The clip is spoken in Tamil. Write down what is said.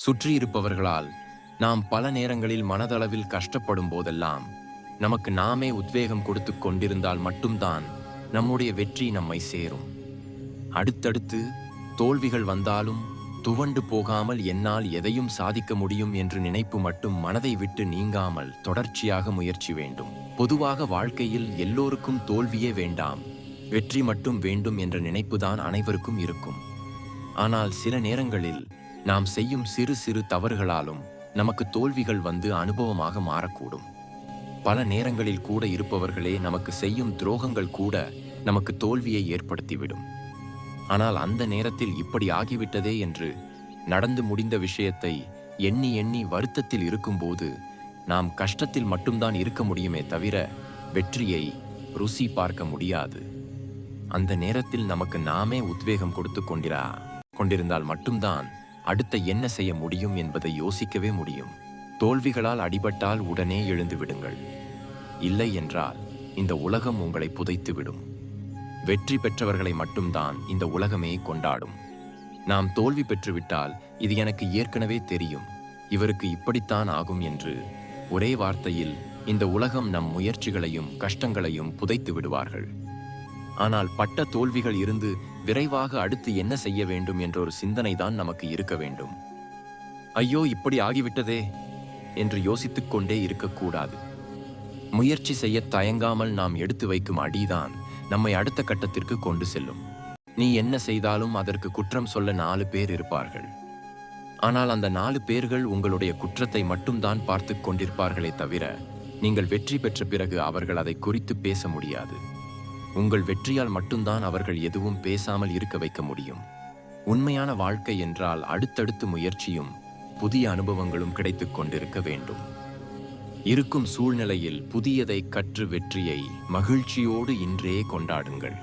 சுற்றியிருப்பவர்களால் நாம் பல நேரங்களில் மனதளவில் கஷ்டப்படும் போதெல்லாம் நமக்கு நாமே உத்வேகம் கொடுத்து கொண்டிருந்தால் மட்டும்தான் நம்முடைய வெற்றி நம்மை சேரும். அடுத்தடுத்து தோல்விகள் வந்தாலும் துவண்டு போகாமல் என்னால் எதையும் சாதிக்க முடியும் என்று நினைப்பு மட்டும் மனதை விட்டு நீங்காமல் தொடர்ச்சியாக முயற்சி வேண்டும். பொதுவாக வாழ்க்கையில் எல்லோருக்கும் தோல்வியே வேண்டாம், வெற்றி மட்டும் வேண்டும் என்ற நினைப்புதான் அனைவருக்கும் இருக்கும். ஆனால் சில நேரங்களில் நாம் செய்யும் சிறு சிறு தவறுகளாலும் நமக்கு தோல்விகள் வந்து அனுபவமாக மாறக்கூடும். பல நேரங்களில் கூட இருப்பவர்களே நமக்கு செய்யும் துரோகங்கள் கூட நமக்கு தோல்வியை ஏற்படுத்திவிடும். ஆனால் அந்த நேரத்தில் இப்படி ஆகிவிட்டதே என்று நடந்து முடிந்த விஷயத்தை எண்ணி எண்ணி வருத்தத்தில் இருக்கும்போது நாம் கஷ்டத்தில் மட்டும்தான் இருக்க முடியுமே தவிர வெற்றியை ருசி பார்க்க முடியாது. அந்த நேரத்தில் நமக்கு நாமே உத்வேகம் கொடுத்து கொண்டிருந்தால் மட்டும்தான் அடுத்த என்ன செய்ய முடியும் என்பதை யோசிக்கவே முடியும். தோல்விகளால் அடிபட்டால் உடனே எழுந்து விடுங்கள். இல்லை என்றால் இந்த உலகம் உங்களை புதைத்துவிடும். வெற்றி பெற்றவர்களை மட்டும்தான் இந்த உலகமே கொண்டாடும். நாம் தோல்வி பெற்றுவிட்டால் இது எனக்கு ஏற்கனவே தெரியும், இவருக்கு இப்படித்தான் ஆகும் என்று ஒரே வார்த்தையில் இந்த உலகம் நம் முயற்சிகளையும் கஷ்டங்களையும் புதைத்து விடுவார்கள். ஆனால் பட்ட தோல்விகள் இருந்து விரைவாக அடுத்து என்ன செய்ய வேண்டும் என்ற ஒரு சிந்தனை தான் நமக்கு இருக்க வேண்டும். ஐயோ இப்படி ஆகிவிட்டதே என்று யோசித்துக் கொண்டே இருக்கக்கூடாது. முயற்சி செய்ய தயங்காமல் நாம் எடுத்து வைக்கும் அடிதான் நம்மை அடுத்த கட்டத்திற்கு கொண்டு செல்லும். நீ என்ன செய்தாலும் அதற்கு குற்றம் சொல்ல 4 பேர் இருப்பார்கள். ஆனால் அந்த 4 பேர்கள் உங்களுடைய குற்றத்தை மட்டும்தான் பார்த்து கொண்டிருப்பார்களே தவிர நீங்கள் வெற்றி பெற்ற பிறகு அவர்கள் அதை குறித்து பேச முடியாது. உங்கள் வெற்றியால் மட்டும்தான் அவர்கள் எதுவும் பேசாமல் இருக்க வைக்க முடியும். உண்மையான வாழ்க்கை என்றால் அடுத்தடுத்து முயற்சியும் புதிய அனுபவங்களும் கிடைத்துக் கொண்டிருக்க வேண்டும். இருக்கும் சூழ்நிலையில் புதியதை கற்று வெற்றியை மகிழ்ச்சியோடு இன்றே கொண்டாடுங்கள்.